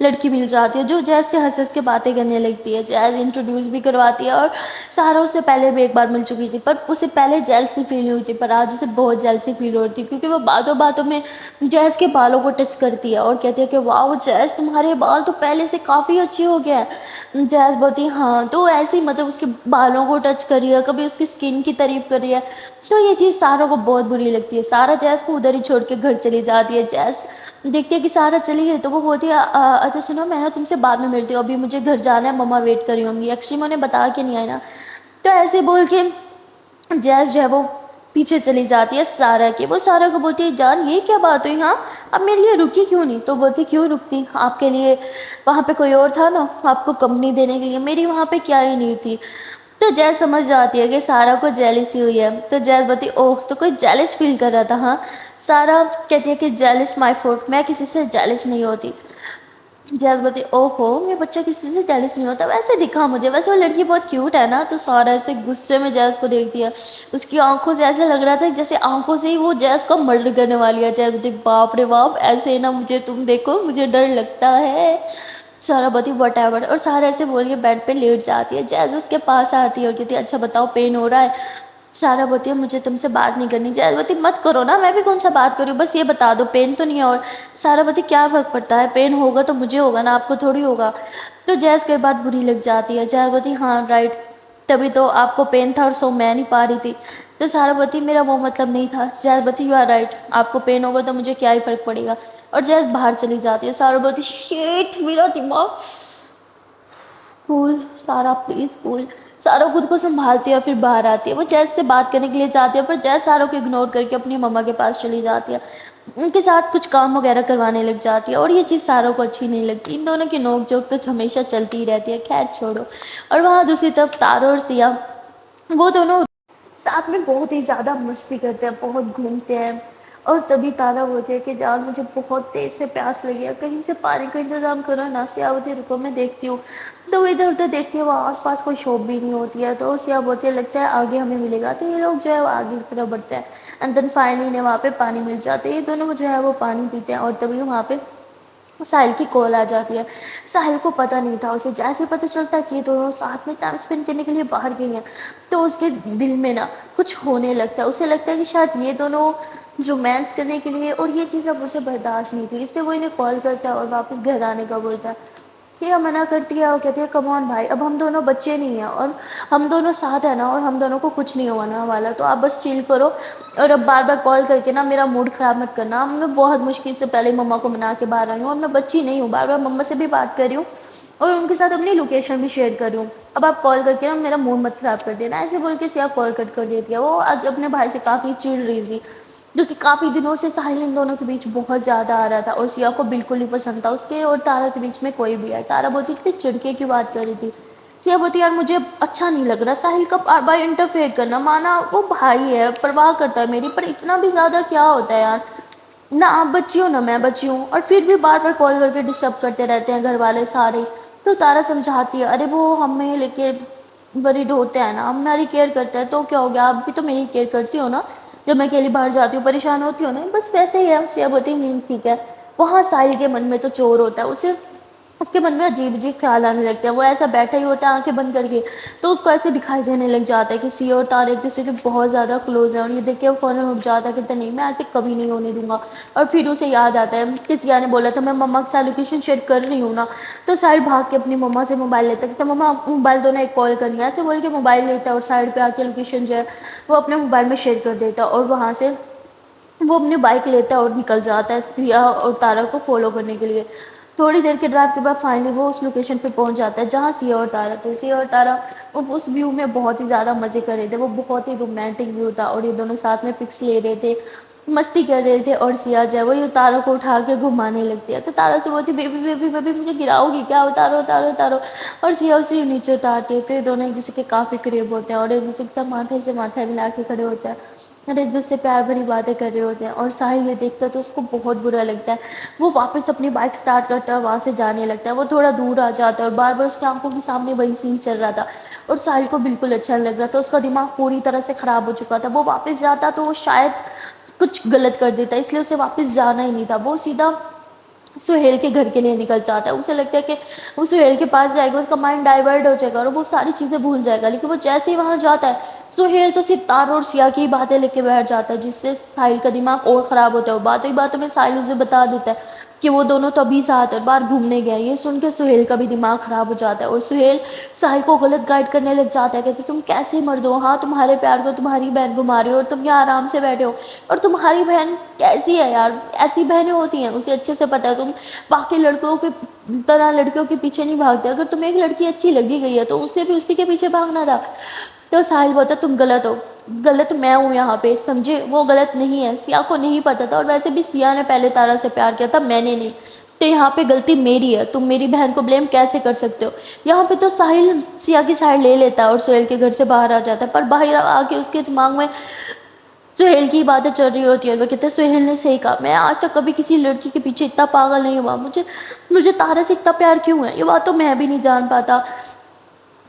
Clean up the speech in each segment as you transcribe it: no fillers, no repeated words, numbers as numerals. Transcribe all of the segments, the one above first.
لڑکی مل جاتی ہے جو جیز سے ہنس ہنس کے باتیں کرنے لگتی ہے، جیز انٹروڈیوس بھی کرواتی ہے، اور سارا اس سے پہلے بھی ایک بار مل چکی تھی پر اسے پہلے جیلسی فیل ہوئی تھی، پر آج اسے بہت جیلسی فیل ہو رہی تھی کیونکہ وہ باتوں باتوں میں جیز کے بالوں کو ٹچ کرتی ہے اور کہتی ہے کہ واؤ جیز تمہارے بال تو پہلے سے کافی اچھے ہو گئے ہیں۔ جیز بولتی ہاں، تو ایسے ہی مطلب اس کے بالوں کو ٹچ کری ہے، کبھی اس کی اسکن کی تعریف کری ہے، تو یہ چیز سارا کو بہت بری لگتی ہے۔ سارا جیز کو ادھر ہی چھوڑ کے گھر چلی جاتی ہے، جیز دیکھتی ہے کہ سارا چلی گئی تو وہ بولتی ہے اچھا سنو، میں نا تم سے بعد میں ملتی ہوں، ابھی مجھے گھر جانا ہے، مما ویٹ کر رہی ہوں گی، ایکچولی میں انہیں بتا کے نہیں آئی نا۔ تو ایسے بول کے جیز جو ہے وہ پیچھے چلی جاتی ہے سارا کے، وہ سارا کو بولتی ہے جان یہ کیا بات ہوئی، ہاں اب میرے لیے رکی کیوں نہیں؟ تو بولتی کیوں رکتی، آپ کے لیے وہاں پہ کوئی اور تھا نا آپ کو کمپنی دینے کے لیے، میری وہاں پہ کیا ہی نہیں تھی۔ تو جیز سمجھ جاتی ہے کہ سارا کو جیلسی ہوئی ہے، تو جیز بولتی اوہ تو کوئی جیلس فیل کر رہا تھا ہاں؟ سارا کہتی ہے کہ جیلس مائی فوٹ، میں کسی سے جیلس نہیں ہوتی۔ جیز بولتی او ہو یہ بچہ کسی سے جیلس نہیں ہوتا، ویسے دکھا مجھے، ویسے وہ لڑکی بہت کیوٹ ہے نا۔ تو سارا ایسے غصے میں جیز کو دیکھتی ہے، اس کی آنکھوں سے ایسے لگ رہا تھا جیسے آنکھوں سے ہی وہ جیز کو مرڈر کرنے والی ہے۔ جیز بولتی باپ رے باپ، ایسے نا مجھے تم دیکھو مجھے ڈر لگتا ہے۔ سارا بولتی وٹ ایور، اور سارا ایسے بول کے بیڈ پہ لیٹ جاتی ہے۔ جیز اس کے پاس آتی ہے اور کہتی ہے اچھا بتاؤ پین ہو رہا ہے؟ سارا بولتی ہے مجھے تم سے بات نہیں کرنی۔ جیز بولتی مت کرو نا، میں بھی کون سا بات کروں، بس یہ بتا دو پین تو نہیں ہے؟ اور سارا بولتی کیا فرق پڑتا ہے، پین ہوگا تو مجھے ہوگا نا، آپ کو تھوڑی ہوگا۔ تو جیز کے بات بری لگ جاتی ہے۔ جیز بولتی ہاں رائٹ، تبھی تو آپ کو پین تھا اور سو میں نہیں پا رہی تھی۔ تو سارا بولتی میرا وہ مطلب نہیں تھا۔ جیز بولتی یو آر رائٹ، آپ کو پین ہوگا تو مجھے کیا ہی فرق پڑے گا، اور جیز باہر چلی جاتی ہے۔ سارا بولتی شیٹ میرا دماغ کول، سارا پلیز کول۔ سارا خود کو سنبھالتی ہے اور پھر باہر آتی ہے، وہ جیز سے بات کرنے کے لیے جاتی ہے پر جیز سارا کو اگنور کر کے اپنی مما کے پاس چلی جاتی ہے، ان کے ساتھ کچھ کام وغیرہ کروانے لگ جاتی ہے، اور یہ چیز سارا کو اچھی نہیں لگتی۔ ان دونوں کی نوک جھوک تو ہمیشہ چلتی ہی رہتی ہے، خیر چھوڑو۔ اور وہاں دوسری طرف تارو اور سیا، وہ دونوں ساتھ میں بہت ہی زیادہ مستی کرتے ہیں، بہت گھومتے ہیں۔ اور تبھی تارا بولتی ہے کہ جان مجھے بہت تیز سے پیاس لگی ہے، کہیں سے پانی کا انتظام کرو نا۔ سیا بولتی رکو میں دیکھتی ہوں۔ تو وہ ادھر ادھر دیکھتی ہے، وہاں آس پاس کوئی شاپ بھی نہیں ہوتی ہے، تو سیا بولتی ہے لگتا ہے آگے ہمیں ملے گا۔ تو یہ لوگ جو ہے وہ آگے کی طرف بڑھتے ہیں، اینڈ دین فائنلی انہیں وہاں پہ پانی مل جاتا ہے، یہ دونوں جو ہے وہ پانی پیتے ہیں، اور تبھی وہاں پہ ساحل کی کال آ جاتی ہے۔ ساحل کو پتہ نہیں تھا، اسے جیسے پتہ چلتا ہے کہ یہ دونوں ساتھ میں ٹائم اسپینڈ کرنے کے لیے باہر گئی ہیں، تو اس کے دل میں نا کچھ ہونے لگتا ہے، اسے لگتا ہے کہ شاید یہ دونوں رومانس کرنے کے لیے، اور یہ چیز اب اسے برداشت نہیں تھی، اس لیے وہ انہیں کال کرتا ہے اور واپس گھر آنے کا بولتا ہے۔ سیا منع کرتی ہے اور کہتی ہے کم آن بھائی، اب ہم دونوں بچے نہیں ہیں، اور ہم دونوں ساتھ ہیں نا، اور ہم دونوں کو کچھ نہیں ہونے والا، تو آپ بس چل کرو، اور اب بار بار کال کر کے نا میرا موڈ خراب مت کرنا۔ میں بہت مشکل سے پہلے مما کو منا کے باہر آئی ہوں، اور میں بچی نہیں ہوں، بار بار مما سے بھی بات کر رہی ہوں اور ان کے ساتھ اپنی لوکیشن بھی شیئر کر رہی ہوں، اب آپ کال کر کے نا میرا موڈ مت خراب کر دینا۔ ایسے بول کے سیا کال کٹ کر دیتی ہے۔ وہ آج اپنے بھائی سے کافی چڑ رہی تھی، کیونکہ کافی دنوں سے ساحل ان دونوں کے بیچ بہت زیادہ آ رہا تھا، اور سیا کو بالکل نہیں پسند تھا اس کے اور تارا کے بیچ میں کوئی بھی ہے۔ تارا بولتی اتنی چڑکے کی بات کر رہی تھی، سیا بولتی یار مجھے اچھا نہیں لگ رہا ساحل کا بار بار انٹرفیئر کرنا، مانا وہ بھائی ہے پرواہ کرتا ہے میری، پر اتنا بھی زیادہ کیا ہوتا ہے یار، نہ آپ بچی ہو نہ میں بچی ہوں، اور پھر بھی بار بار کال کر کے ڈسٹرب کرتے رہتے ہیں گھر والے سارے۔ تو تارا سمجھاتی ہے ارے وہ ہمیں لے کے ورried ہوتے ہیں نا، ہماری کیئر کرتے ہیں، تو کیا ہو گیا، آپ بھی تو میری کیئر کرتی ہو نا، جب میں اکیلی باہر جاتی ہوں پریشان ہوتی ہوں نا، بس ویسے ہی ہے۔ سیا بولتی ٹھیک ہے۔ وہاں ساحل کے من میں تو چور ہوتا ہے، اسے اس کے من میں عجیب عجیب خیال آنے لگتے ہیں، وہ ایسا بیٹھا ہی ہوتا ہے آنکھیں بند کر کے، تو اس کو ایسے دکھائی دینے لگ جاتا ہے کہ سیا اور تارا ایک دوسرے کے بہت زیادہ کلوز ہیں، اور یہ دیکھ کے وہ فوراً اٹھ جاتا ہے کہ نہیں میں ایسے کبھی نہیں ہونے دوں گا۔ اور پھر اسے یاد آتا ہے کہ سیا نے بولا تھا میں مما کے ساتھ لوکیشن شیئر کر رہی ہوں نا، تو ساحل بھاگ کے اپنی مما سے موبائل لیتا ہے کہ مما موبائل دو نا ایک کال کرنی ہے، ایسے بول کے موبائل لیتا ہے اور سائڈ پہ آ کے لوکیشن جو ہے وہ اپنے موبائل میں شیئر کر دیتا ہے، اور وہاں سے وہ اپنی بائک لیتا ہے اور نکل جاتا ہے سیا اور تارا کو فالو کرنے کے لیے۔ تھوڑی دیر کے ڈرائیو کے بعد فائنلی وہ اس لوکیشن پہ پہنچ جاتا ہے جہاں سیا اور تارا تھے۔ سیا اور تارا وہ اس ویو میں بہت ہی زیادہ مزے کر رہے تھے، وہ بہت ہی رومانٹک ویو تھا، اور یہ دونوں ساتھ میں پکس لے رہے تھے، مستی کر رہے تھے، اور سیا جو ہے وہ یہ تارا کو اٹھا کے گھمانے لگتی ہے، تو تارا سے بولتی بیبی بیبی بیبی مجھے گراؤ گی کیا، اتارو اتارو اتارو، اور سیا اسے نیچے اتارتی ہے۔ تو یہ دونوں ایک دوسرے کے کافی قریب ہوتے ہیں، اور ایک دوسرے کے ساتھ ماتھے سے ماتھا ملا کے کھڑے ہوتے ہیں، اور ایک دوسرے سے پیار بھری باتیں کر رہے ہوتے ہیں، اور ساحل یہ دیکھتا ہے تو اس کو بہت برا لگتا ہے، وہ واپس اپنی بائک اسٹارٹ کرتا ہے اور وہاں سے جانے لگتا ہے، وہ تھوڑا دور آ جاتا ہے اور بار بار اس کی آنکھوں کے سامنے وہی سین چل رہا تھا، اور ساحل کو بالکل اچھا نہیں لگ رہا تھا، اس کا دماغ پوری طرح سے خراب ہو چکا تھا، وہ واپس جاتا تو وہ شاید کچھ غلط کر دیتا، اس لیے اسے واپس جانا ہی نہیں تھا، وہ سیدھا سہیل کے گھر کے لیے نکل جاتا ہے. اسے لگتا ہے کہ وہ سہیل کے پاس جائے گا اس کا مائنڈ ڈائیورٹ ہو جائے گا اور وہ ساری چیزیں بھول جائے گا. لیکن وہ جیسے ہی وہاں جاتا ہے سہیل تو صرف تارو اور سیا کی باتیں لے کے بیٹھ جاتا ہے، جس سے ساحل کا دماغ اور خراب ہوتا ہے. باتوں ہی باتوں میں ساحل اسے بتا دیتا ہے کہ وہ دونوں تو ابھی ساتھ ہیں، باہر گھومنے گئے. یہ سن کے سہیل کا بھی دماغ خراب ہو جاتا ہے اور سہیل ساحل کو غلط گائیڈ کرنے لگ جاتا ہے. کہتے تم کیسے مرد ہو، ہاں تمہارے پیار کو تمہاری بہن گھما رہی ہو اور تم یہاں آرام سے بیٹھے ہو، اور تمہاری بہن کیسی ہے یار، ایسی بہنیں ہوتی ہیں. اسے اچھے سے پتا ہے تم باقی لڑکوں کے طرح لڑکیوں کے پیچھے نہیں بھاگتے، اگر تمہیں ایک لڑکی اچھی لگی گئی ہے تو اسے بھی اسی کے پیچھے بھاگنا تھا. تو ساحل بولتا تم غلط ہو، غلط میں ہوں یہاں پہ، سمجھے وہ غلط نہیں ہے. سیا کو نہیں پتا تھا، اور ویسے بھی سیا نے پہلے تارا سے پیار کیا تھا، میں نے نہیں. تو یہاں پہ غلطی میری ہے، تم میری بہن کو بلیم کیسے کر سکتے ہو. یہاں پہ تو ساحل سیا کی سائڈ لے لیتا ہے اور سہیل کے گھر سے باہر آ جاتا ہے. پر باہر آ کے اس کے دماغ میں سہیل کی باتیں چل رہی ہوتی ہے اور وہ کہتے ہیں سہیل نے صحیح کہا، میں آج تک کبھی کسی لڑکی کے پیچھے اتنا پاگل نہیں ہوا. مجھے تارا سے اتنا پیار کیوں ہے، یہ بات تو میں بھی نہیں جان پاتا.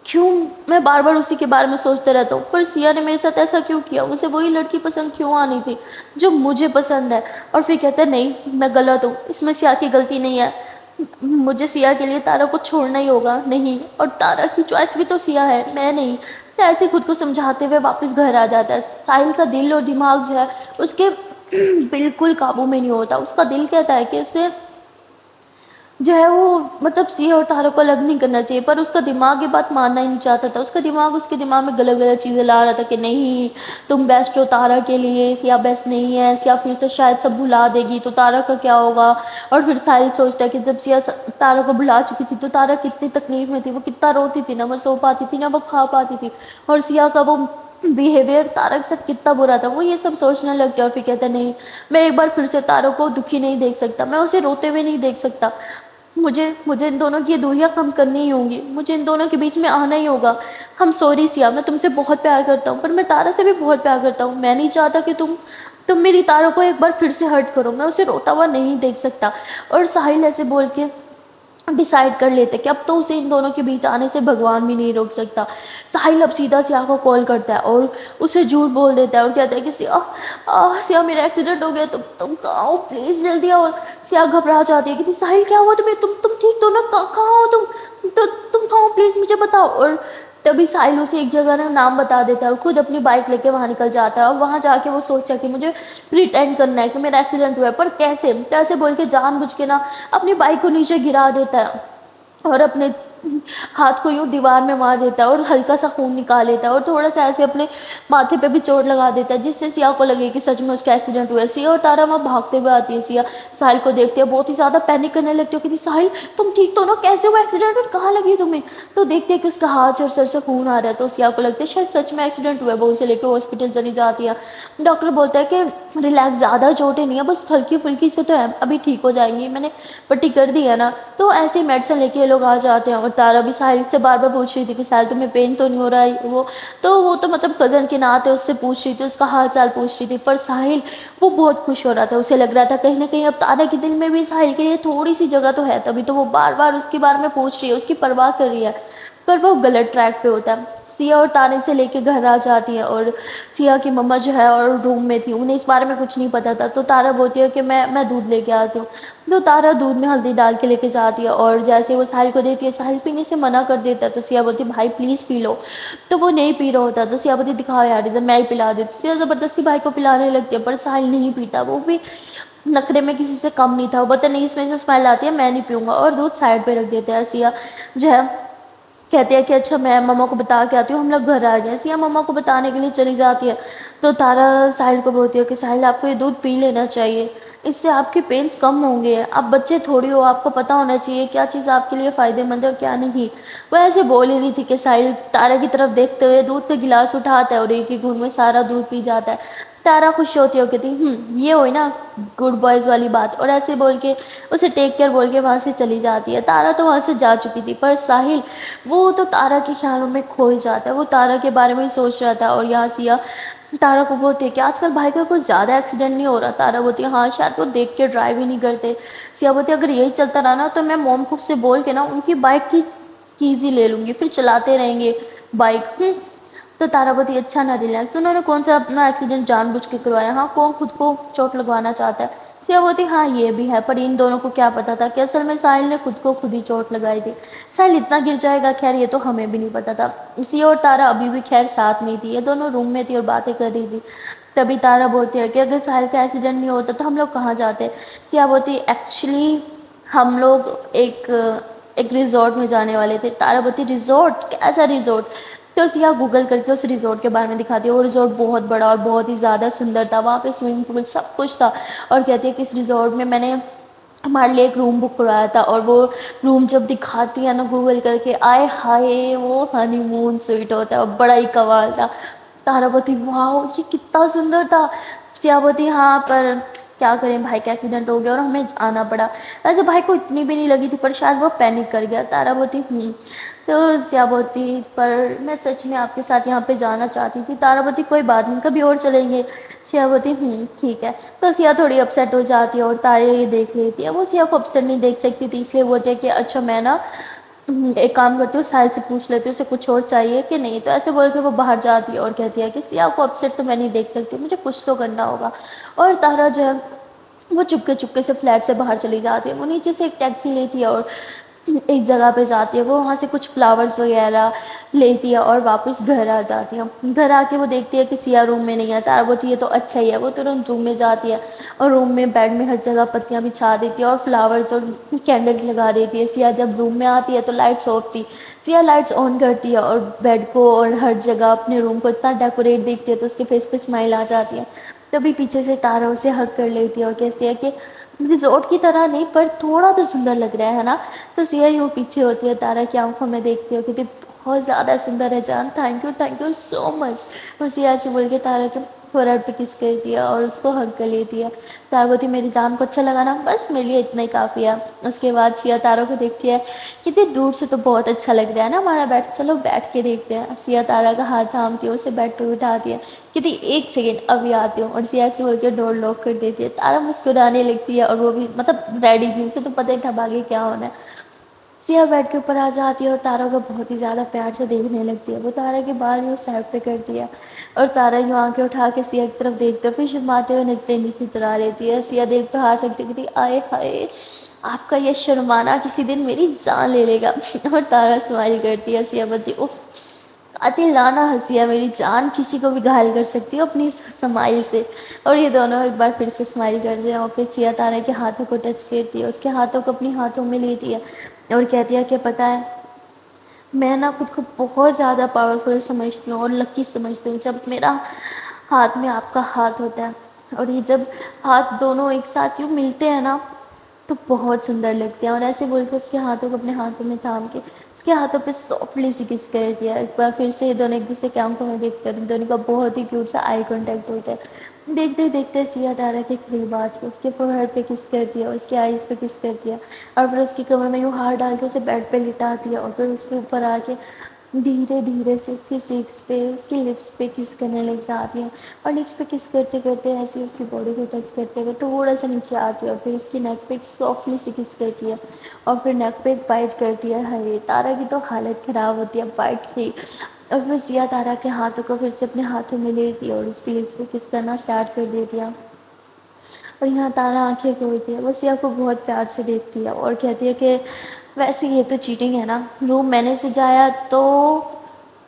کیوں میں بار بار اسی کے بارے میں سوچتا رہتا ہوں. پر سیا نے میرے ساتھ ایسا کیوں کیا، اسے وہی لڑکی پسند کیوں آنی تھی جو مجھے پسند ہے. اور پھر کہتا ہے نہیں میں غلط ہوں، اس میں سیا کی غلطی نہیں ہے، مجھے سیا کے لیے تارا کو چھوڑنا ہی ہوگا. نہیں، اور تارا کی چوائس بھی تو سیا ہے، میں نہیں. تو ایسے خود کو سمجھاتے ہوئے واپس گھر آ جاتا ہے. ساحل کا دل اور دماغ جو ہے اس کے بالکل قابو میں نہیں ہوتا. اس کا دل کہتا ہے کہ اسے جو ہے وہ مطلب سیا اور تارا کو الگ نہیں کرنا چاہیے، پر اس کا دماغ یہ بات ماننا ہی نہیں چاہتا تھا. اس کا دماغ اس کے دماغ میں غلط غلط چیزیں لا رہا تھا کہ نہیں تم بیسٹ ہو تارا کے لیے، سیا بیسٹ نہیں ہے، سیا پھر سے شاید سب بھلا دے گی تو تارا کا کیا ہوگا. اور پھر ساحل سوچتا ہے کہ جب سیا تارا کو بھلا چکی تھی تو تارا کتنی تکلیف میں تھی، وہ کتنا روتی تھی، نہ وہ سو پاتی تھی نہ وہ کھا پاتی تھی، اور سیا کا وہ بیہیویئر تارا کے ساتھ کتنا برا تھا. وہ یہ سب سوچنے لگتا ہے اور پھر کہتا ہے نہیں میں ایک بار پھر سے تارا کو دکھی نہیں دیکھ سکتا، میں اسے روتے ہوئے نہیں دیکھ سکتا. مجھے ان دونوں کی دوریاں کم کرنی ہی ہوں گی، مجھے ان دونوں کے بیچ میں آنا ہی ہوگا. ہم سوری سیا، میں تم سے بہت پیار کرتا ہوں، پر میں تارا سے بھی بہت پیار کرتا ہوں. میں نہیں چاہتا کہ تم میری تارا کو ایک بار پھر سے ہرٹ کرو، میں اسے روتا ہوا نہیں دیکھ سکتا. اور ساحل ایسے بول کے ڈیسائیڈ کر لیتے کہ اب تو اسے ان دونوں کے بیچ آنے سے بھگوان بھی نہیں روک سکتا. ساحل اب سیدھا سیا کو کال کرتا ہے اور اسے جھوٹ بول دیتا ہے اور کہتا ہے کہ سیا میرا ایکسیڈنٹ ہو گیا، تم کہاں ہو، پلیز جلدی آؤ. سیا گھبرا جاتی ہے کہ ساحل کیا ہوا تمہیں، تم ٹھیک تو نہ، کہاں ہو تم کہاں ہو، پلیز مجھے بتاؤ. اور تبھی ساحل اسے ایک جگہ نا نام بتا دیتا ہے اور خود اپنی بائک لے کے وہاں نکل جاتا ہے. اور وہاں جا کے وہ سوچتا ہے کہ مجھے پریٹینڈ کرنا ہے کہ میرا ایکسیڈنٹ ہوا ہے، پر کیسے بول کے جان بوجھ کے نا اپنی بائک کو نیچے گرا دیتا ہے اور اپنے ہاتھ کو یوں دیوار میں مار دیتا ہے اور ہلکا سا خون نکال لیتا ہے اور تھوڑا سا ایسے اپنے ماتھے پہ بھی چوٹ لگا دیتا ہے، جس سے سیا کو لگے کہ سچ میں اس کا ایکسیڈنٹ ہوا ہے. سیا اور تارا وہاں بھاگتے ہوئے آتی ہے. سیا ساحل کو دیکھتے ہیں، بہت ہی زیادہ پینک کرنے لگتے ہو کہ ساحل تم ٹھیک تو ہو نا، کیسے ہوا ایکسیڈنٹ اور کہاں لگی تمہیں. تو دیکھتے ہیں کہ اس کا ہاتھ اور سر سے خون آ رہا ہے. تو سیا کو لگتا ہے شاید سچ میں ایکسیڈنٹ ہوا ہے، وہ اسے لے کے ہاسپٹل چلی جاتی ہے. ڈاکٹر بولتا ہے کہ ریلیکس، زیادہ چوٹیں نہیں ہے، بس ہلکی پھلکی سے تو ہے، ابھی ٹھیک ہو جائیں گی، میں نے پٹی کر دی ہے نا. تو ایسے میڈیسن لے کے یہ لوگ آ جاتے ہیں. اور تارا بھی ساحل سے بار بار پوچھ رہی تھی کہ ساحل تمہیں پین تو نہیں ہو رہا ہے. وہ تو مطلب کزن کے ناتے اس سے پوچھ رہی تھی، اس کا حال چال پوچھ رہی تھی. پر ساحل وہ بہت خوش ہو رہا تھا، اسے لگ رہا تھا کہیں نہ کہیں اب تارا کے دل میں بھی ساحل کے لیے تھوڑی سی جگہ تو ہے، تبھی تو وہ بار بار اس کے بارے میں پوچھ رہی ہے، اس کی پرواہ کر رہی ہے. پر وہ غلط ٹریک پہ ہوتا ہے. سیا اور تارے سے لے کے گھر آ جاتی ہے اور سیا کی مما جو ہے اور روم میں تھی، انہیں اس بارے میں کچھ نہیں پتا تھا. تو تارا بولتی ہے کہ میں دودھ لے کے آتی ہوں. تو تارا دودھ میں ہلدی ڈال کے لے کے جاتی ہے اور جیسے وہ ساحل کو دیتی ہے، ساحل پینے سے منع کر دیتا ہے. تو سیا بولتی ہے بھائی پلیز پی لو. تو وہ نہیں پی رہا ہوتا. تو سیا بولتی دکھاؤ یار ادھر، میں ہی پلا دیتی. سیا زبردستی بھائی کو پلانے لگتی ہے، پر ساحل نہیں پیتا. وہ بھی نخرے میں کسی سے کم نہیں تھا، وہ بولتا نہیں اس میں سے اسمیل آتی ہے میں نہیں پیوں گا، اور دودھ سائڈ پہ رکھ دیتا ہے. سیا جو ہے کہتے ہیں کہ اچھا میں مما کو بتا کے آتی ہوں، ہم لوگ گھر آ گئے. سیا مما کو بتانے کے لیے چلی جاتی ہے. تو تارا ساحل کو بولتی ہے کہ ساحل آپ کو یہ دودھ پی لینا چاہیے، اس سے آپ کے پینس کم ہوں گے. آپ بچے تھوڑی ہو، آپ کو پتا ہونا چاہیے کیا چیز آپ کے لیے فائدے مند ہے اور کیا نہیں. وہ ایسے بول ہی رہی تھی کہ ساحل تارا کی طرف دیکھتے ہوئے دودھ کا گلاس اٹھاتا ہے اور ایک ہی گھونٹ میں سارا دودھ پی جاتا ہے. تارا خوش ہوتی ہو کہتی یہ ہوئی نا گڈ بوائز والی بات. اور ایسے بول کے اسے ٹیک کیئر بول کے وہاں سے چلی جاتی ہے. تارا تو وہاں سے جا چکی تھی، پر ساحل وہ تو تارا کے خیالوں میں کھو ہی جاتا ہے. وہ تارا کے بارے میں ہی سوچ رہا تھا. اور یہاں سیا تارا کو بولتی ہے کہ آج کل بھائی کا کچھ زیادہ ایکسیڈنٹ نہیں ہو رہا. تارا بولتی ہے ہاں شاید وہ دیکھ کے ڈرائیو ہی نہیں کرتے. سیا بولتی ہے اگر یہی چلتا رہا نا تو میں موم کو سے بول کے نا ان کی بائک کی کیز ہی لے لوں گی، پھر چلاتے رہیں گے بائک. تو تارا بولتی اچھا نہ ریلیکس، انہوں نے کون سا اپنا ایکسیڈنٹ جان بوجھ کے کروایا، ہاں کون خود کو چوٹ لگوانا چاہتا ہے. سیا بولتی ہاں یہ بھی ہے، پر ان دونوں کو کیا پتا تھا کہ اصل میں ساحل نے خود کو خود ہی چوٹ لگائی تھی۔ ساحل اتنا گر جائے گا خیر یہ تو ہمیں بھی نہیں پتا تھا۔ سیا اور تارا ابھی بھی خیر ساتھ میں تھی، یہ دونوں روم میں تھی اور باتیں کر رہی تھی۔ تبھی تارا بولتی ہے کہ اگر ساحل کا ایکسیڈنٹ نہیں ہوتا تو ہم لوگ کہاں جاتے؟ سیا بولتی ایکچولی ہم لوگ ایک ریزورٹ میں جانے والے تھے۔ تارا بولتی ریزورٹ؟ کیسا ریزورٹ؟ تو سیا گوگل کر کے اس ریزورٹ کے بارے میں دکھاتی ہے۔ وہ ریزورٹ بہت بڑا اور بہت ہی زیادہ سندر تھا، وہاں پہ سوئمنگ پول سب کچھ تھا، اور کہتی ہے کہ اس ریزورٹ میں نے ہمارے لیے ایک روم بک کرایا تھا، اور وہ روم جب دکھاتی ہے نا گوگل کر کے، آئے ہائے وہ ہنی مون سویٹ ہوتا ہے، اور بڑا ہی کمال تھا۔ تارا بولتی واؤ یہ کتنا سندر تھا۔ سیا بولتی ہاں پر کیا کریں بھائی کا ایکسیڈنٹ ہو گیا اور ہمیں آنا پڑا۔ ویسے بھائی کو اتنی بھی نہیں لگی تھی پر شاید وہ پینک کر گیا۔ تارا بولتی تو سیا بولتی پر میں سچ میں آپ کے ساتھ یہاں پہ جانا چاہتی تھی۔ تارا بولتی کوئی بات نہیں کبھی اور چلیں گے۔ سیا بولتی ٹھیک ہے۔ تو سیا تھوڑی اپسیٹ ہو جاتی ہے اور تارا یہ دیکھ لیتی ہے، وہ سیا کو اپسیٹ نہیں دیکھ سکتی تھی، اس لیے بولتی ہے کہ اچھا میں نا ایک کام کرتی ہوں ساحل سے پوچھ لیتی ہوں اسے کچھ اور چاہیے کہ نہیں، تو ایسے بول کے وہ باہر جاتی ہے اور کہتی ہے کہ سیا کو اپسیٹ تو میں نہیں دیکھ سکتی، مجھے کچھ تو کرنا ہوگا۔ اور تارا جو ہے وہ چپکے چپکے سے فلیٹ سے باہر چلی جاتی ہے، وہ نیچے سے ایک ٹیکسی لیتی ہے اور ایک جگہ پہ جاتی ہے، وہ وہاں سے کچھ فلاورز وغیرہ لیتی ہے اور واپس گھر آ جاتی ہے۔ گھر آ کے وہ دیکھتی ہے کہ سیا روم میں نہیں ہے۔ تارا بولتی یہ تو اچھا ہی ہے، وہ ترنت روم میں جاتی ہے اور روم میں بیڈ میں ہر جگہ پتیاں بچھا دیتی ہے اور فلاورز اور کینڈلز لگا دیتی ہے۔ سیا جب روم میں آتی ہے تو لائٹس آف تھی، سیا لائٹس آن کرتی ہے اور بیڈ کو اور ہر جگہ اپنے روم کو اتنا ڈیکوریٹ دیکھتی ہے تو اس کے فیس پہ اسمائل آ جاتی ہے۔ تبھی پیچھے سے تارا اسے ہگ کر لیتی ہے اور کہتی ہے کہ ریزورٹ کی طرح نہیں پر تھوڑا تو سندر لگ رہا ہے نا؟ تو سیا یوں پیچھے ہوتی ہے، تارا کی آنکھوں میں دیکھتی ہے، کہتی بہت زیادہ سندر ہے جان، تھینک یو سو مچ۔ اور سیا ایسے بول کے تارا کے فور ہیڈ پہ کس کرتی ہے اور اس کو ہگ کر لیتی ہے۔ تارا بولتی میری جان کو اچھا لگا نا؟ بس میرے لیے اتنا ہی کافی ہے۔ اس کے بعد سیا تارا کو دیکھتی ہے، کتنی دور سے تو بہت اچھا لگ رہا ہے نا ہمارا بیڈ، چلو بیٹھ کے دیکھتے ہیں۔ سیا تارا کا ہاتھ تھامتی ہے، اسے بیڈ پہ اٹھاتی ہے، کہتی ایک سیکنڈ ابھی آتی ہوں، اور سیا ایسے بول کے ڈور لاک کر دیتی ہے۔ تارا مسکرانے لگتی ہے اور وہ بھی مطلب ریڈی تھی، اسے تو پتہ ہی تھا آگے کیا ہونا ہے۔ سیا بیڈ کے اوپر آ جاتی ہے اور تارا کو بہت ہی زیادہ پیار سے دیکھنے لگتی ہے، وہ تارا کے بال یوں سائڈ پہ کرتی ہے اور تارا یوں آنکھیں اٹھا کے سیا کی طرف دیکھتے ہوئے پھر شرماتے ہوئے نظریں نیچے چرا لیتی ہے۔ سیا دل پہ ہاتھ رکھتی کہتی آئے ہائے آپ کا یہ شرمانا کسی دن میری جان لے لے گا، اور تارا اسمائل کرتی ہے۔ سیا بولتی اف قاتلانہ ہنسی ہے میری جان، کسی کو بھی گھائل کر سکتی ہو اپنی اسمائل سے۔ اور یہ دونوں ایک بار پھر سے اسمائل کرتے ہیں اور پھر سیا تارا کے ہاتھوں کو ٹچ کرتی ہے، اس کے ہاتھوں کو اپنی ہاتھوں میں لیتی ہے اور کہتی ہے کہ پتہ ہے میں نا خود کو بہت زیادہ پاورفل سمجھتی ہوں اور لکی سمجھتی ہوں جب میرا ہاتھ میں آپ کا ہاتھ ہوتا ہے، اور یہ جب ہاتھ دونوں ایک ساتھ یوں ملتے ہیں نا تو بہت سندر لگتے ہیں۔ اور ایسے بول کے اس کے ہاتھوں کو اپنے ہاتھوں میں تھام کے اس کے ہاتھوں پہ سافٹلی سی کس کر دیا۔ ایک بار پھر سے یہ دونوں ایک دوسرے کے آنکھوں میں دیکھتے ہیں، دونوں کا بہت ہی کیوٹ سا آئی کانٹیکٹ ہوتا ہے۔ دیکھتے ہی دیکھتے سیا تارا کے قریب آتی ہے، اس کے فور ہیڈ پہ کس کرتی ہے، اس کے آئیز پہ کس کرتی ہے، اور پھر اس کی کمر میں یوں ہاتھ ڈال کے اسے بیڈ پہ لٹاتی ہے، اور پھر اس کے اوپر آ کے دھیرے دھیرے سے اس کے چیکس پہ اس کی لپس پہ کس کرنے لگ جاتی ہے، اور لپس پہ کس کرتے کرتے ایسے اس کی باڈی کو ٹچ کرتے ہوئے تھوڑا سا نیچے آتی ہے، اور پھر اس کی نیک پہ ایک سافٹلی سی کس کرتی ہے، اور پھر نیک پہ ایک بائٹ کرتی ہے۔ ہائے تارا کی تو حالت خراب ہوتی ہے بائٹ سے، اور پھر سیا تارا کے ہاتھوں کو پھر سے اپنے ہاتھوں میں لیتی ہے اور اس کی لپس پہ کس کرنا اسٹارٹ کر دیتی ہے۔ اور یہاں تارا آنکھیں کھولتی ہے، وہ سیا کو بہت پیار سے دیکھتی ہے اور کہتی ہے کہ ویسے یہ تو چیٹنگ ہے نا، روم میں نے سجایا تو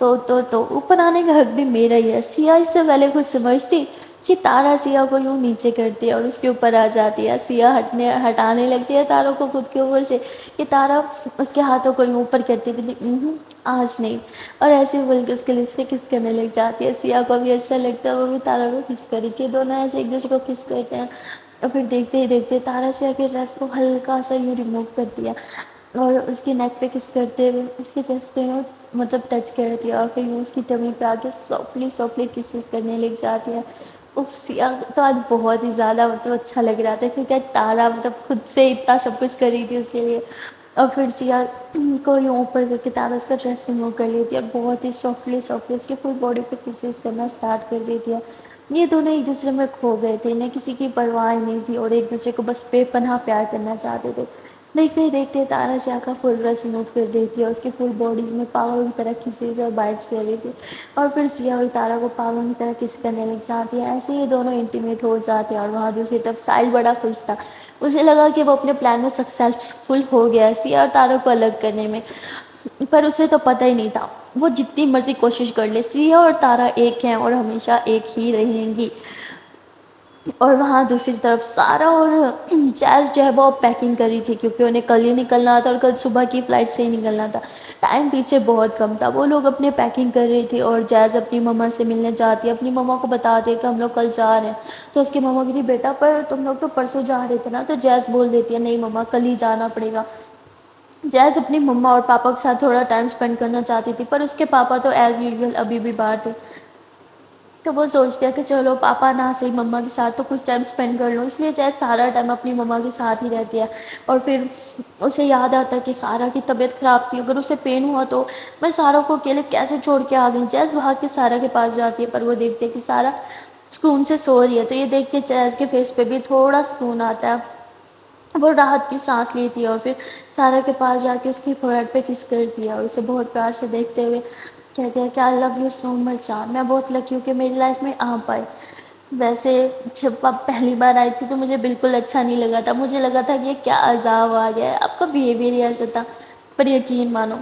اوپر آنے کا حق بھی میرا ہی ہے۔ سیا اس سے پہلے کچھ سمجھتی کہ تارا سیا کو یوں نیچے کرتی ہے اور اس کے اوپر آ جاتی ہے، سیا ہٹانے لگتی ہے تاروں کو خود کے اوپر سے کہ تارا اس کے ہاتھوں کو یوں اوپر کرتی ہے کہ آج نہیں، اور ایسے ہی بول کے اس کے لپس پہ کس کرنے لگ جاتی ہے۔ سیا کو بھی اچھا لگتا ہے، وہ بھی تارا کو کس کری کہ دونوں ایسے ایک دوسرے کو کس کرتے ہیں، اور پھر دیکھتے ہی دیکھتے تارا سیا کے ڈریس کو ہلکا سا یوں ریموو کرتی ہے اور اس کی نیک پہ کس کرتے ہوئے اس کے چیسٹ پہ یوں مطلب ٹچ کرتی ہے، اور پھر یوں اس کی ٹمی پہ آ کے سافٹلی کسز کرنے لگ جاتی ہے۔ اف سیا تو آج بہت ہی زیادہ مطلب اچھا لگ رہا تھا کیونکہ تارا مطلب خود سے اتنا سب کچھ کر رہی تھی اس کے لیے، اور پھر سیا کو یوں اوپر کر کے تارا اس کا ڈریس ریموو کر لیتی ہے اور بہت ہی سافٹلی اس کی فل باڈی پہ کسز کرنا اسٹارٹ کر دیتی ہے۔ یہ دونوں ایک دوسرے میں کھو گئے تھے، انہیں کسی کی پرواہ نہیں تھی اور ایک دوسرے کو بس بے پناہ پیار کرنا چاہتے تھے۔ دیکھتے ہی دیکھتے تارا سیاہ کا فل ڈریس ریموو کر دیتی ہے اور اس کی فل باڈیز میں پاگل کی طرح کھینچی جو بائٹس لے رہی تھی اور پھر سیاہ ہوئی تارا کو پاگل کی طرح کس کرنے لگ جاتی ہے، ایسے ہی دونوں انٹیمیٹ ہو جاتے ہیں اور وہاں دوسری طرف ساحل بڑا خوش تھا، اسے لگا کہ وہ اپنے پلان میں سکسیسفل ہو گیا سیاہ اور تارا کو الگ کرنے میں، پر اسے تو پتہ ہی نہیں تھا وہ جتنی مرضی کوشش کر لے سیاہ اور تارا ایک ہیں اور ہمیشہ ایک ہی رہیں گی۔ اور وہاں دوسری طرف سارا اور جیز جو ہے وہ پیکنگ کری تھی کیونکہ انہیں کل ہی نکلنا تھا اور کل صبح کی فلائٹ سے ہی نکلنا تھا، ٹائم پیچھے بہت کم تھا، وہ لوگ اپنے پیکنگ کر رہی تھی اور جیز اپنی مما سے ملنے جاتی ہے، اپنی مما کو بتا دے کہ ہم لوگ کل جا رہے ہیں تو اس کی مما کہتی بیٹا پر تم لوگ تو پرسوں جا رہے تھے نا، تو جیز بول دیتی ہے نہیں مما کل ہی جانا پڑے گا۔ جیز اپنی مما اور پاپا کے ساتھ تھوڑا ٹائم اسپینڈ کرنا چاہتی تھی پر اس کے پاپا تو ایز یوزول ابھی بھی باہر تھے، تو وہ سوچتے ہیں کہ چلو پاپا نہ صحیح مما کے ساتھ تو کچھ ٹائم اسپینڈ کر لوں، اس لیے جیز سارا ٹائم اپنی مما کے ساتھ ہی رہتی ہے اور پھر اسے یاد آتا ہے کہ سارا کی طبیعت خراب تھی، اگر اسے پین ہوا تو میں سارا کو اکیلے کیسے چھوڑ کے آ گئی، جیز بھاگ کے سارا کے پاس جاتی ہے پر وہ دیکھتے کہ سارا سکون سے سو رہی ہے تو یہ دیکھ کے جیز کے فیس پہ بھی تھوڑا سکون آتا ہے، وہ راحت کی سانس لیتی ہے اور پھر سارا کے پاس جا کے اس کی فور ہیڈ پہ کس کرتی ہے اور اسے بہت پیار سے دیکھتے ہوئے کہتے ہیں کہ آئی لو یو سو مچ جان، میں بہت لکی ہوں کہ میری لائف میں آپ آئے، ویسے جب آپ پہلی بار آئی تھی تو مجھے بالکل اچھا نہیں لگا تھا، مجھے لگا تھا کہ یہ کیا عذاب آ گیا ہے، آپ کا بیہیویئر ہی ایسا تھا، پر یقین مانو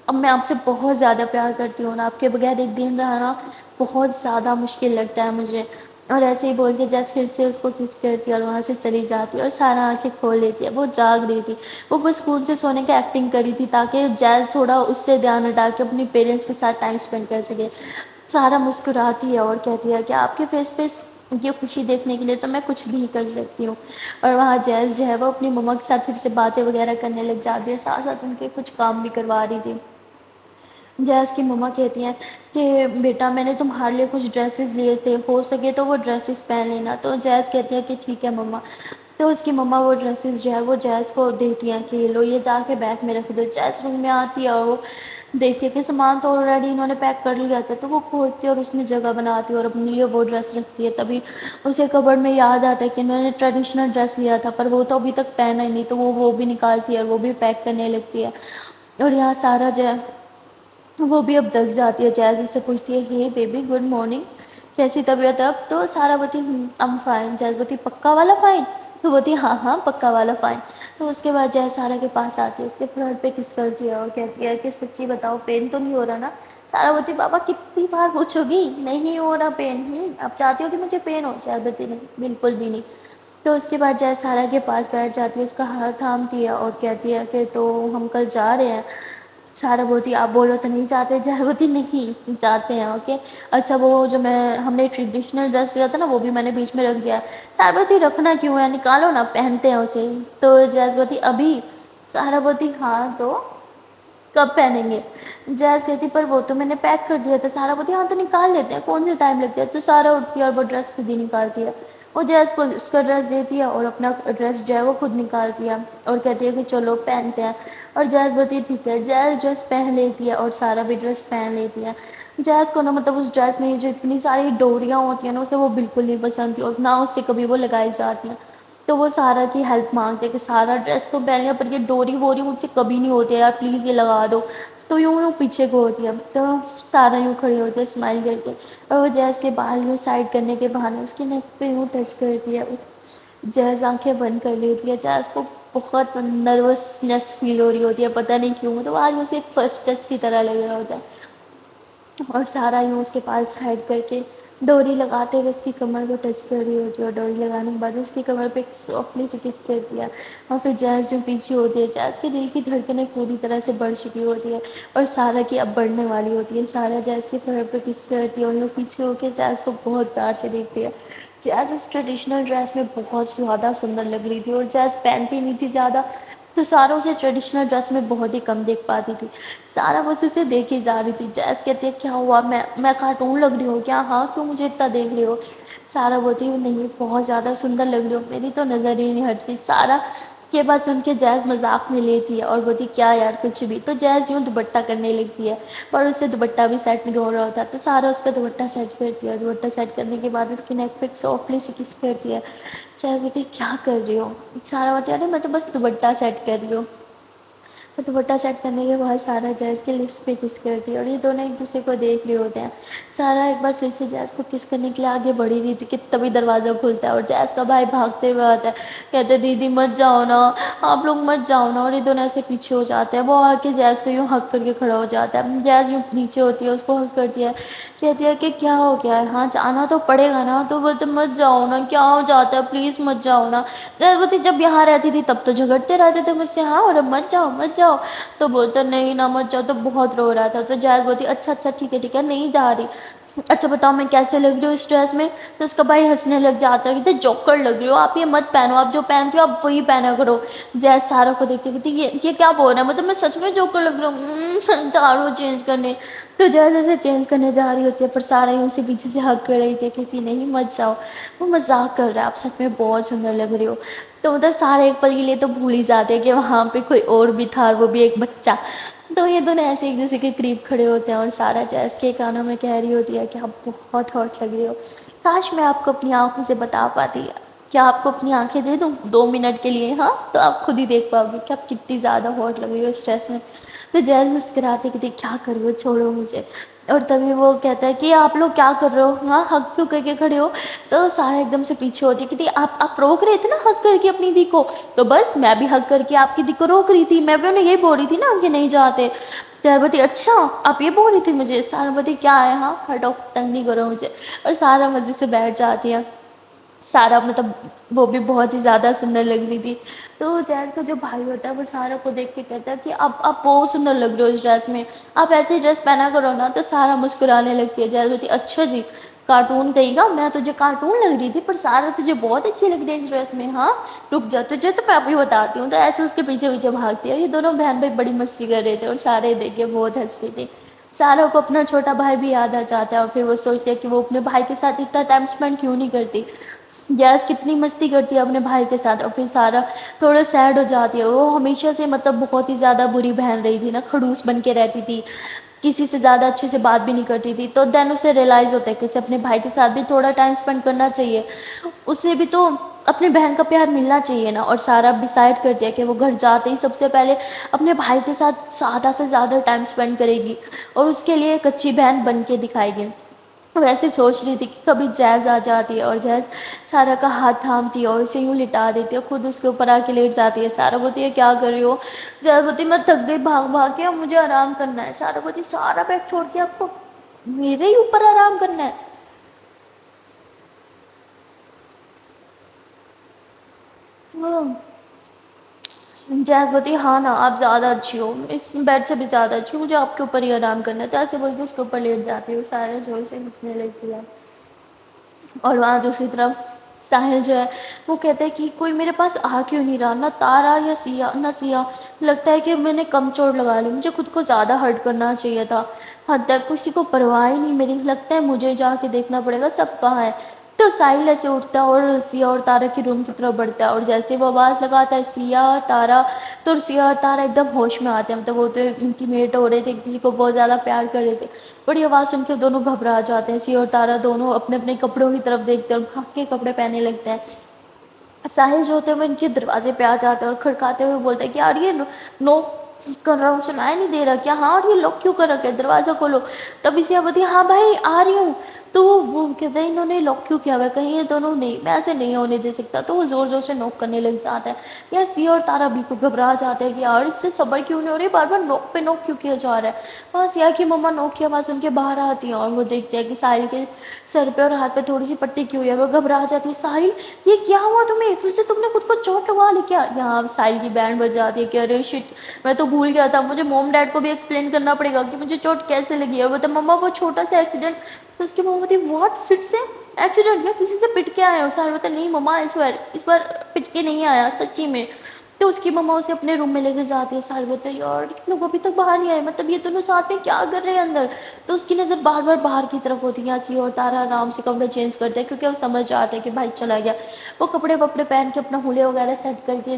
اب میں آپ سے بہت زیادہ پیار کرتی ہوں، آپ کے بغیر ایک دن رہنا بہت زیادہ مشکل لگتا ہے مجھے، اور ایسے ہی بول کے جیز پھر سے اس کو کس کرتی ہے اور وہاں سے چلی جاتی ہے اور سارا آنکھیں کھول لیتی ہے، وہ جاگ رہی تھی، وہ بس اسکول سے سونے کی ایکٹنگ کری تھی تاکہ جیز تھوڑا اس سے دھیان ہٹا کے اپنی پیرنٹس کے ساتھ ٹائم اسپینڈ کر سکے، سارا مسکراتی ہے اور کہتی ہے کہ آپ کے فیس پہ یہ خوشی دیکھنے کے لیے تو میں کچھ بھی کر سکتی ہوں، اور وہاں جیز جو ہے وہ اپنی مما کے ساتھ پھر سے باتیں وغیرہ کرنے لگ جاتی ہے، ساتھ ساتھ ان کے کچھ کام بھی کروا رہی تھی، جیز کی مما کہتی ہیں کہ بیٹا میں نے تمہارے لیے کچھ ڈریسز لیے تھے ہو سکے تو وہ ڈریسز پہن لینا، تو جیز کہتی ہے کہ ٹھیک ہے مما، تو اس کی مما وہ ڈریسز جو ہے وہ جیز کو دیتی ہیں کہ لو یہ جا کے بیگ میں رکھ دو، جیز روم میں آتی ہے اور وہ دیکھتی ہے کہ سامان تو آلریڈی انہوں نے پیک کر لیا تھا تو وہ کھولتی ہے اور اس میں جگہ بناتی ہے اور اپنے لیے وہ ڈریس رکھتی ہے، تبھی اسے کبڈ میں یاد آتا ہے کہ انہوں نے ٹریڈیشنل ڈریس لیا تھا پر وہ تو ابھی تک پہنا ہی نہیں تو وہ بھی نکالتی ہے اور وہ بھی پیک کرنے لگتی ہے، اور یہاں سارا جو ہے وہ بھی اب جگ جاتی ہے، جیز اس سے پوچھتی ہے ہے بیبی گڈ مارننگ کیسی طبیعت ہے اب، تو سارا بولتی ایم فائن، جیز بولتی پکا والا فائن، تو بولتی ہاں ہاں پکا والا فائن، تو اس کے بعد جیز سارا کے پاس آتی ہے اس کے فلر پہ کس کرتی ہے اور کہتی ہے کہ سچی بتاؤ پین تو نہیں ہو رہا نا، سارا بولتی بابا کتنی بار پوچھو گی نہیں ہو رہا پین، اب چاہتی ہو کہ مجھے پین ہو، جیز بولتی نہیں بالکل بھی نہیں، تو اس کے بعد جیز سارا کے پاس بیٹھ جاتی ہے، اس کا ہاتھ تھامتی ہے اور کہتی ہے کہ تو ہم کل جا رہے ہیں، سارا بولتی آپ بولو تو نہیں جاتے، جیز بولتی نہیں جاتے ہیں اوکے، اچھا وہ جو ہم نے ٹریڈیشنل ڈریس لیا تھا نا وہ بھی میں نے بیچ میں رکھ دیا ہے، سارا بولتی رکھنا کیوں ہے نکالو نا پہنتے ہیں اسے، تو جیز بولتی ابھی، سارا بولتی ہاں تو کب پہنیں گے، جیز کہتی پر وہ تو میں نے پیک کر دیا تھا، سارا بولتی ہاں تو نکال لیتے ہیں کون سا ٹائم لگتا ہے، تو سارا اٹھتی ہے اور وہ ڈریس خود ہی نکالتی ہے، وہ جیز کو اس کا ڈریس دیتی ہے اور اپنا ڈریس جو ہے وہ خود نکالتی ہے اور کہتی ہے کہ چلو پہنتے ہیں، اور جیز بولتی ہے ٹھیک ہے، جیز ڈریس پہن لیتی ہے اور سارا بھی ڈریس پہن لیتی ہے، جیز کو نا مطلب اس ڈریس میں جو اتنی ساری ڈوریاں ہوتی ہیں نا اسے وہ بالکل نہیں پسند تھی اور نہ اس سے کبھی وہ لگائی جاتی ہیں، تو وہ سارا کی ہیلپ مانگتے کہ سارا ڈریس تو پہن لیا پر یہ ڈوری ووری مجھ سے کبھی نہیں ہوتی ہے یار پلیز یہ لگا دو، تو یوں پیچھے کو ہوتی ہے تو سارا یوں کھڑی ہوتی ہے اسمائل کر کے، اور وہ جیز کے بال یوں سائڈ کرنے کے بہانے اس کے نیک پہ یوں ٹچ کرتی ہے، جیز آنکھیں بند کر لیتی ہے، جیز کو بہت نروسنیس فیل ہو رہی ہوتی ہے پتہ نہیں کیوں، تو آج اسے فرسٹ ٹچ کی طرح لگ رہا ہوتا ہے، اور سارا یوں اس کے بال سائڈ کر کے ڈوری لگاتے ہوئے اس کی کمر کو ٹچ کر رہی ہوتی ہے اور ڈوری لگانے کے بعد اس کی کمر پہ سوفٹلی سے کس کرتی ہے، اور پھر جیز جو پیچھے ہوتی ہے جیز کے دل کی دھڑکنیں پوری طرح سے بڑھ چکی ہوتی ہے اور سارا کی اب بڑھنے والی ہوتی ہے، سارا جیز کے کمر پہ کس کرتی ہے اور وہ پیچھے ہو کے جیز کو بہت پیار سے دیکھتی ہے، جیز اس ٹریڈیشنل ڈریس میں بہت زیادہ سندر لگ رہی تھی اور جیز پہنتی نہیں تھی زیادہ تو سارا اسے ٹریڈیشنل ڈریس میں بہت ہی کم دیکھ پاتی تھی، سارا بس اسے دیکھی جا رہی تھی، جیز کہتی ہے کیا ہوا میں کارٹون لگ رہی ہوں کیا، ہاں کیوں مجھے اتنا دیکھ رہی ہو، سارا بولتی نہیں بہت زیادہ سندر لگ رہی ہو، میری تو نظر ہی نہیں ہٹ رہی، سارا یہ بات سن کے جیز مذاق میں لیتی ہے اور بولتی کیا یار کچھ بھی، تو جیز یوں دوپٹہ کرنے لگتی ہے، پر اس سے دوپٹہ بھی سیٹ نہیں ہو رہا ہوتا، تو سارا اس کا دوپٹہ سیٹ کرتی ہے، اور دوپٹہ سیٹ کرنے کے بعد اس کی نیک پہ سافٹلی سے کس کرتی ہے۔ جیز بولتی کیا کر رہی ہو؟ سارا بولتی ارے میں تو بس دوپٹہ سیٹ کر رہی ہوں۔ دوپٹہ سیٹ کرنے کے بعد سارا جیز کے لپس پہ کس کرتی ہے، اور یہ دونوں ایک دوسرے کو دیکھ رہے ہوتے ہیں۔ سارا ایک بار پھر سے جیز کو کس کرنے کے لیے آگے بڑھی رہی تھی کہ تبھی دروازہ کھلتا ہے اور جیز کا بھائی بھاگتے ہوئے آتا ہے، کہتے دیدی مت جاؤ نا، آپ لوگ مت جاؤ نا، اور یہ دونوں ایسے پیچھے ہو جاتے ہیں۔ وہ آ کے جیز کو یوں ہگ کر کے کھڑا ہو جاتا ہے، جیز یوں نیچے ہوتی ہے، اس کو ہگ کرتی ہے، کہتی ہے کہ کیا ہو گیا ہے، ہاں جانا تو پڑے گا نا، تو بولتے مت جاؤ نا، کیا ہو جاتا ہے پلیز مت جاؤ نا۔ جیز بولتی جب یہاں رہتی تھی تب تو جھگڑتے رہتے تھے مجھ سے، ہاں اور اب مت جاؤ مت جاؤ، تو بولتا نہیں نا مت جاؤ، تو بہت رو رہا تھا۔ تو جیز بولتی اچھا اچھا ٹھیک ہے نہیں جا رہی، اچھا بتاؤ میں کیسے لگ رہی ہوں اس ڈریس میں؟ تو اس کا بھائی ہنسنے لگ جاتا ہے، کہتے جوکر لگ رہی ہو آپ، یہ مت پہنو، آپ جو پہنتی ہو آپ وہی پہنا کرو۔ جیز سارا کو دیکھتی کہتی یہ کیا بول رہا ہے، مطلب میں سچ میں جوکر لگ رہی ہوں، جا رہی ہوں چینج کرنے۔ تو جیز ایسے چینج کرنے جا رہی ہوتی ہے پر سارا ہی اسے پیچھے سے ہگ کر رہی تھی، کہتی نہیں مت جاؤ، وہ مذاق کر رہا ہے، آپ سچ میں بہت سندر لگ رہی ہو۔ تو ادھر سارے ایک پل کے لیے تو بھول ہی جاتے ہیں کہ وہاں پہ کوئی اور بھی تھا اور وہ بھی ایک بچہ۔ تو یہ دونوں ایسے ایک دوسرے کے قریب کھڑے ہوتے ہیں اور سارا جیز کے کانوں میں کہہ رہی ہوتی ہے کہ آپ بہت ہاٹ لگ رہی ہو، کاش میں آپ کو اپنی آنکھوں سے بتا پاتی۔ کیا آپ کو اپنی آنکھیں دے دوں 2 منٹ کے لیے؟ ہاں تو آپ خود ہی دیکھ پاؤ گی کہ آپ کتنی زیادہ ہاٹ لگ رہی ہو اس ڈریس میں۔ تو جیز مسکراتی کہتی کیا کر رہی ہو چھوڑو مجھے، اور تبھی وہ کہتا ہے کہ آپ لوگ کیا کر رہے ہو، ہاں ہگ کیوں کر کے کھڑے ہو؟ تو سارا ایک دم سے پیچھے ہوتی ہے کہ آپ روک رہے تھے نا ہگ کر کے اپنی دی کو، تو بس میں بھی ہگ کر کے آپ کی دی کو روک رہی تھی، میں بھی انہیں یہی بول رہی تھی نا کہ نہیں جاتے۔ جیز بولتی اچھا آپ یہ بول رہی تھی مجھے؟ سارا بولتی کیا ہے، ہاں ہٹو تنگ نہیں کرو مجھے، اور سارا مزے سے بیٹھ جاتی ہے۔ سارا مطلب وہ بھی بہت ہی زیادہ سندر لگ رہی تھی۔ تو جیز کا جو بھائی ہوتا ہے وہ سارا کو دیکھ کے کہتا ہے کہ اب آپ بہت سندر لگ رہے ہو اس ڈریس میں، آپ ایسی ڈریس پہنا کرو نا۔ تو سارا مسکرانے لگتی ہے، جیز بولتی اچھا جی کارٹون کہیں گا، میں تجھے کارٹون لگ رہی تھی، پر سارا تجھے بہت اچھی لگ رہی ہے اس ڈریس میں، ہاں رک جا تجھے تو میں ابھی بتاتی ہوں۔ تو ایسے اس کے پیچھے پیچھے بھاگتی ہے، یہ دونوں بہن بھائی بڑی مستی کر رہے تھے اور سارے دیکھ کے بہت ہنس رہے تھے۔ سارا کو اپنا چھوٹا بھائی بھی یاد آ جاتا ہے اور پھر وہ سوچتے ہے کہ وہ اپنے بھائی کے ساتھ اتنا ٹائم اسپینڈ کیوں نہیں کرتی، جیز کتنی مستی کرتی ہے اپنے بھائی کے ساتھ۔ اور پھر سارا تھوڑا سیڈ ہو جاتی ہے، وہ ہمیشہ سے مطلب بہت ہی زیادہ بری بہن رہی تھی نا، خڑوس بن کے رہتی تھی، کسی سے زیادہ اچھے سے بات بھی نہیں کرتی تھی۔ تو دین اسے ریئلائز ہوتا ہے کہ اسے اپنے بھائی کے ساتھ بھی تھوڑا ٹائم اسپینڈ کرنا چاہیے، اسے بھی تو اپنے بہن کا پیار ملنا چاہیے نا۔ اور سارا ڈیسائیڈ کر دیا کہ وہ گھر جاتے ہی سب سے پہلے اپنے بھائی کے ساتھ زیادہ سے زیادہ ٹائم اسپینڈ کرے گی اور اس کے لیے ایک اچھی بہن بن کے دکھائے گی۔ ویسے سوچ رہی تھی کہ کبھی جیز آ جاتی ہے اور جیز سارا کا ہاتھ تھامتی ہے اور اسے یوں لٹا دیتی ہے، خود اس کے اوپر آ کے لیٹ جاتی ہے۔ سارا بولتی ہے کیا کر رہی ہو؟ جیز بولتی میں تھک گئی بھاگ بھاگ کے، اب مجھے آرام کرنا ہے۔ سارا بولتی سارا بیگ چھوڑ کے آپ کو میرے ہی اوپر آرام کرنا ہے؟ ہاں جیز بولتی ہاں نا آپ زیادہ اچھی ہو، اس بیڈ سے بھی زیادہ اچھی ہو، مجھے آپ کے اوپر ہی آرام کرنا ہے۔ تو ایسے بول کے اس کے اوپر لیٹ جاتی ہے، وہ سارا زور سے ہنسنے لگتی ہے۔ اور وہاں دوسری طرف ساحل جو ہے وہ کہتا ہے کہ کوئی میرے پاس آ کیوں نہیں رہا، نہ تارا یا سیا نہ سیا، لگتا ہے کہ میں نے کم چوٹ لگا لی، مجھے خود کو زیادہ ہرٹ کرنا چاہیے تھا، حد تک کسی کو پرواہ ہی نہیں میری، لگتا ہے مجھے جا کے دیکھنا پڑے گا سب کہاں ہے۔ تو ساحل ایسے اٹھتا ہے اور سیا اور تارا کی روم کی طرف بڑھتا ہے، اور جیسے وہ آواز لگاتا ہے سیا تارا، تو سیا اور تارا ایک دم ہوش میں آتے ہیں، مطلب وہ تو انٹیمیٹ ہو رہے تھے، کسی کو بہت زیادہ پیار کر رہے تھے۔ بڑی آواز سن کے دونوں گھبرا جاتے ہیں، سیا اور تارا دونوں اپنے اپنے کپڑوں کی طرف دیکھتے ہیں اور بھاگ کے کپڑے پہننے لگتے ہیں۔ ساحل جو ہوتے ہیں وہ ان کے دروازے پہ آ جاتے ہیں اور کھڑکاتے ہوئے بولتے ہیں کہ یار یہ نو کر رہا ہوں سنائی نہیں دے رہا کیا، ہاں اور یہ لوگ کیوں کر رکھے دروازہ کھولو۔ تبھی سیا بولتی ہے ہاں بھائی آ رہی ہوں۔ تو وہ کہتے ہیں انہوں نے لاک کیوں کیا ہوا ہے، کہیں یہ دونوں نہیں، میں ایسے نہیں ہونے دے سکتا۔ تو وہ زور زور سے نوک کرنے لگ جاتا ہے، یا سیا اور تارا بالکل گھبرا جاتے ہیں کہ یار اس سے صبر کیوں نہیں ہو رہی، بار بار نوک پہ نوک کیوں کیا جا رہا ہے۔ وہاں سیا کی مما نوک کی آواز سن کے باہر آتی ہیں اور وہ دیکھتے ہیں کہ ساحل کے سر پہ اور ہاتھ پہ تھوڑی سی پٹی کی ہوئی ہے، وہ گھبرا جاتی ہے، ساحل یہ کیا ہوا تمہیں، پھر سے تم نے خود کو چوٹ لگا لی کیا؟ یہاں ساحل کی بینڈ بج جاتی ہے کہ ارے شٹ میں تو بھول گیا تھا، مجھے موم ڈیڈ کو بھی ایکسپلین کرنا پڑے گا کہ مجھے چوٹ کیسے لگی ہے۔ اور بتا مما وہ چھوٹا سا ایکسیڈنٹ، تو اس کی مما بولتی واٹ پھر سے ایکسیڈنٹ، یا کسی سے پٹ کے آئے ہو؟ ساحل بولتا نہیں مما اس بار پٹ کے نہیں آیا سچی میں۔ تو اس کی مما اسے اپنے روم میں لے کے جاتی ہے، ساحل بولتا ہے یار لوگ ابھی تک باہر نہیں آئے، مطلب یہ دونوں ساتھ میں کیا کر رہے ہیں اندر؟ تو اس کی نظر بار بار باہر کی طرف ہوتی ہے، سیا اور تارا آرام سے کپڑے چینج کرتے ہیں کیونکہ وہ سمجھ جاتے ہیں کہ بھائی چلا گیا۔ وہ کپڑے وپڑے پہن کے اپنا ہولے وغیرہ سیٹ کر کے